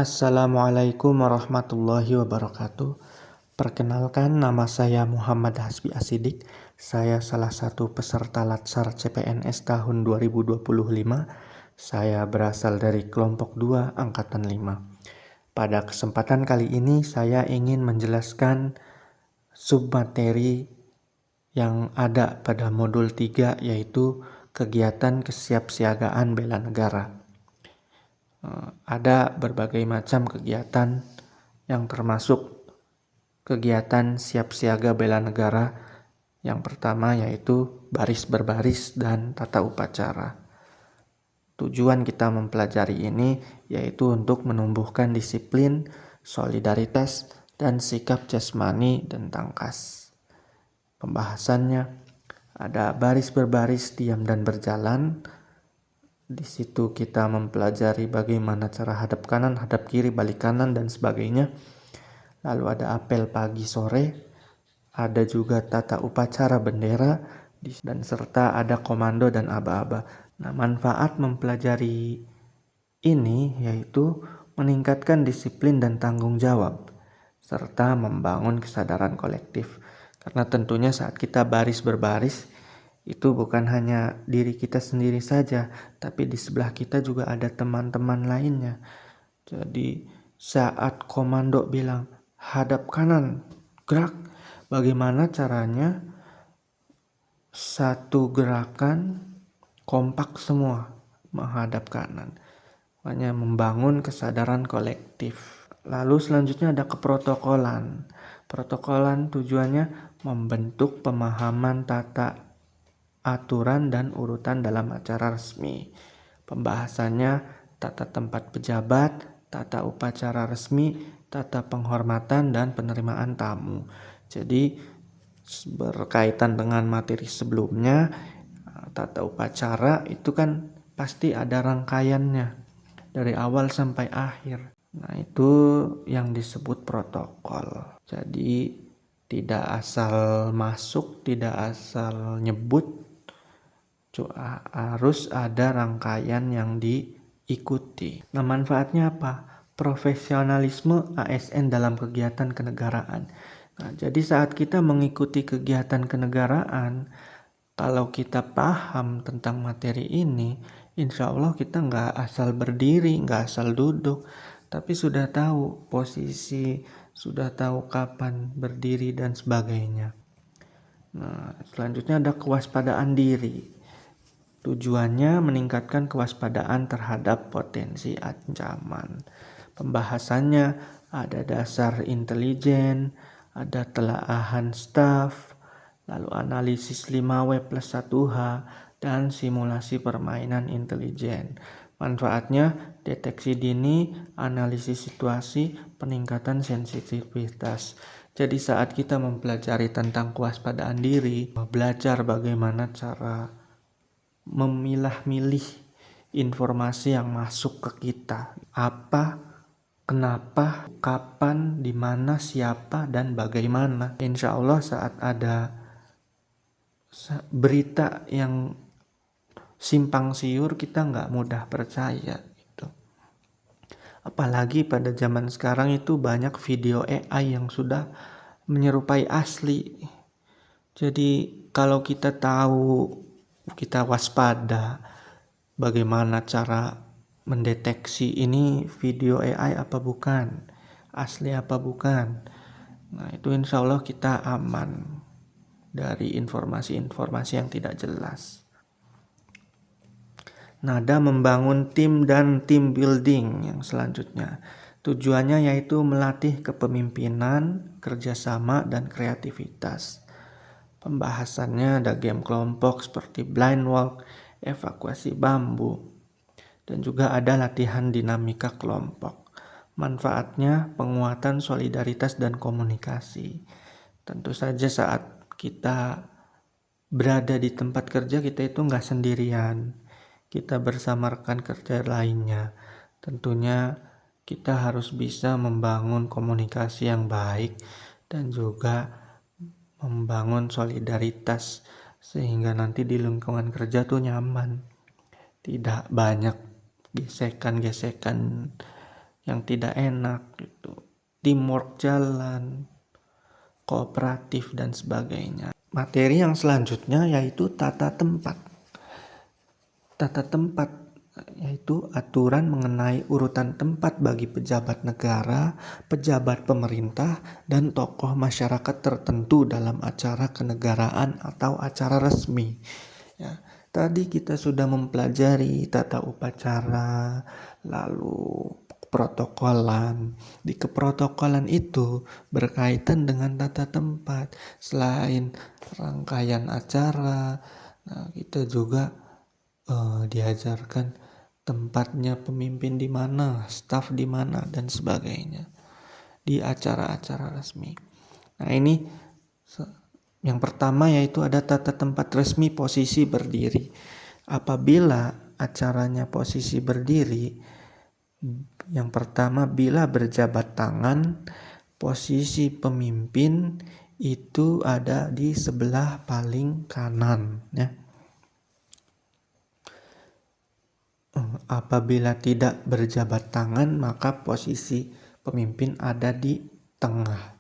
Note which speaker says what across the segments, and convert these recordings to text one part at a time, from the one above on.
Speaker 1: Assalamualaikum warahmatullahi wabarakatuh. Perkenalkan, nama saya Muhammad Hasbi Asidik. Saya salah satu peserta Latsar CPNS tahun 2025. Saya berasal dari kelompok 2 angkatan 5. Pada kesempatan kali ini saya ingin menjelaskan submateri yang ada pada modul 3, yaitu kegiatan kesiapsiagaan bela negara. Ada berbagai macam kegiatan yang termasuk kegiatan siap siaga bela negara. Yang pertama yaitu baris berbaris dan tata upacara. Tujuan kita mempelajari ini yaitu untuk menumbuhkan disiplin, solidaritas, dan sikap jasmani dan tangkas. Pembahasannya ada baris berbaris, diam dan berjalan. Di situ kita mempelajari bagaimana cara hadap kanan, hadap kiri, balik kanan, dan sebagainya. Lalu ada apel pagi sore, ada juga tata upacara bendera, dan serta ada komando dan aba-aba. Nah, manfaat mempelajari ini yaitu meningkatkan disiplin dan tanggung jawab, serta membangun kesadaran kolektif. Karena tentunya saat kita baris berbaris, itu bukan hanya diri kita sendiri saja, tapi di sebelah kita juga ada teman-teman lainnya. Jadi saat komando bilang hadap kanan, gerak, bagaimana caranya satu gerakan kompak semua menghadap kanan. Makanya membangun kesadaran kolektif. Lalu selanjutnya ada keprotokolan. Protokolan tujuannya membentuk pemahaman tata aturan dan urutan dalam acara resmi. Pembahasannya tata tempat pejabat, tata upacara resmi, tata penghormatan, dan penerimaan tamu. Jadi berkaitan dengan materi sebelumnya, tata upacara itu kan pasti ada rangkaiannya dari awal sampai akhir. Nah, itu yang disebut protokol. Jadi tidak asal masuk, tidak asal nyebut, harus ada rangkaian yang diikuti. Nah, manfaatnya apa? Profesionalisme ASN dalam kegiatan kenegaraan. Nah, jadi saat kita mengikuti kegiatan kenegaraan, kalau kita paham tentang materi ini, insya Allah kita nggak asal berdiri, nggak asal duduk, tapi sudah tahu posisi, sudah tahu kapan berdiri dan sebagainya. Nah, selanjutnya ada kewaspadaan diri. Tujuannya meningkatkan kewaspadaan terhadap potensi ancaman. Pembahasannya ada dasar intelijen, ada telaahan staf, lalu analisis 5W+1H, dan simulasi permainan intelijen. Manfaatnya deteksi dini, analisis situasi, peningkatan sensitivitas. Jadi saat kita mempelajari tentang kewaspadaan diri, belajar bagaimana cara memilah-milih informasi yang masuk ke kita. Apa, kenapa, kapan, di mana, siapa, dan bagaimana. Insya Allah saat ada berita yang simpang siur, kita nggak mudah percaya gitu. Apalagi pada zaman sekarang itu banyak video AI yang sudah menyerupai asli. Jadi kalau kita tahu, kita waspada, bagaimana cara mendeteksi ini video AI apa bukan, asli apa bukan. Nah, itu insya Allah kita aman dari informasi-informasi yang tidak jelas. Nada membangun tim dan team building yang selanjutnya. Tujuannya yaitu melatih kepemimpinan, kerjasama, dan kreativitas. Pembahasannya ada game kelompok seperti blind walk, evakuasi bambu, dan juga ada latihan dinamika kelompok. Manfaatnya penguatan solidaritas dan komunikasi. Tentu saja saat kita berada di tempat kerja, kita itu nggak sendirian, kita bersama rekan kerja lainnya. Tentunya kita harus bisa membangun komunikasi yang baik dan juga membangun solidaritas sehingga nanti di lingkungan kerja tuh nyaman, tidak banyak gesekan-gesekan yang tidak enak gitu. Teamwork jalan, kooperatif dan sebagainya. Materi yang selanjutnya yaitu tata tempat. Tata tempat yaitu aturan mengenai urutan tempat bagi pejabat negara, pejabat pemerintah, dan tokoh masyarakat tertentu dalam acara kenegaraan atau acara resmi. Ya, tadi kita sudah mempelajari tata upacara, lalu protokolan. Di keprotokolan itu berkaitan dengan tata tempat. Selain rangkaian acara, nah kita juga diajarkan tempatnya pemimpin di mana, staf di mana, dan sebagainya di acara-acara resmi. Nah ini yang pertama yaitu ada tata tempat resmi posisi berdiri. Apabila acaranya posisi berdiri, yang pertama bila berjabat tangan, posisi pemimpin itu ada di sebelah paling kanan ya. Apabila tidak berjabat tangan, maka posisi pemimpin ada di tengah.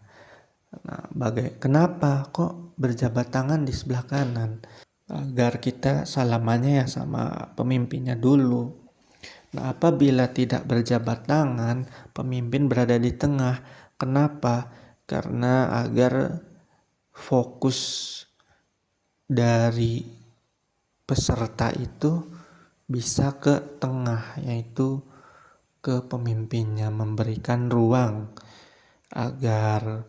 Speaker 1: Nah, kenapa kok berjabat tangan di sebelah kanan? Agar kita salamannya ya sama pemimpinnya dulu. Nah, apabila tidak berjabat tangan, pemimpin berada di tengah. Kenapa? Karena agar fokus dari peserta itu bisa ke tengah, yaitu ke pemimpinnya, memberikan ruang agar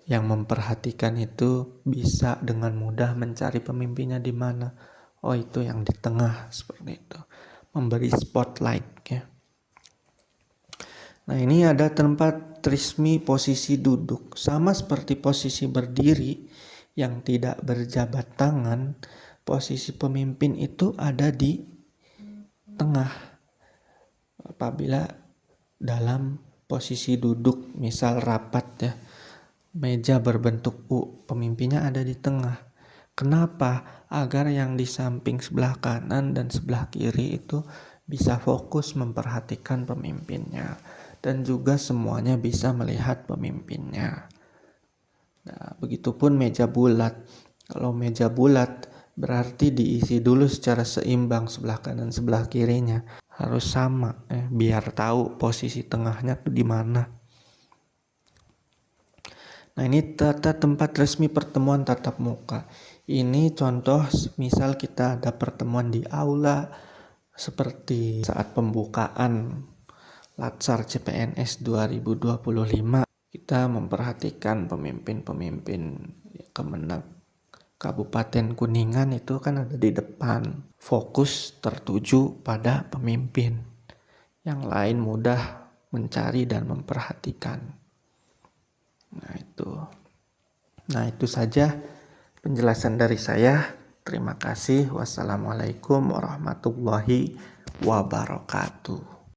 Speaker 1: yang memperhatikan itu bisa dengan mudah mencari pemimpinnya di mana. Oh, itu yang di tengah, seperti itu. Memberi spotlight ya. Nah, ini ada tempat resmi posisi duduk. Sama seperti posisi berdiri yang tidak berjabat tangan, posisi pemimpin itu ada di tengah. Apabila dalam posisi duduk, misal rapat ya, meja berbentuk U, pemimpinnya ada di tengah. Kenapa? Agar yang di samping sebelah kanan dan sebelah kiri itu bisa fokus memperhatikan pemimpinnya, dan juga semuanya bisa melihat pemimpinnya. Nah, begitupun meja bulat. Kalau meja bulat berarti diisi dulu secara seimbang sebelah kanan sebelah kirinya. Harus sama biar tahu posisi tengahnya tuh di mana. Nah, ini tata tempat resmi pertemuan tatap muka. Ini contoh misal kita ada pertemuan di aula seperti saat pembukaan Latsar CPNS 2025. Kita memperhatikan pemimpin-pemimpin Kemenag Kabupaten Kuningan itu kan ada di depan. Fokus tertuju pada pemimpin. Yang lain mudah mencari dan memperhatikan. Nah itu saja penjelasan dari saya. Terima kasih. Wassalamualaikum warahmatullahi wabarakatuh.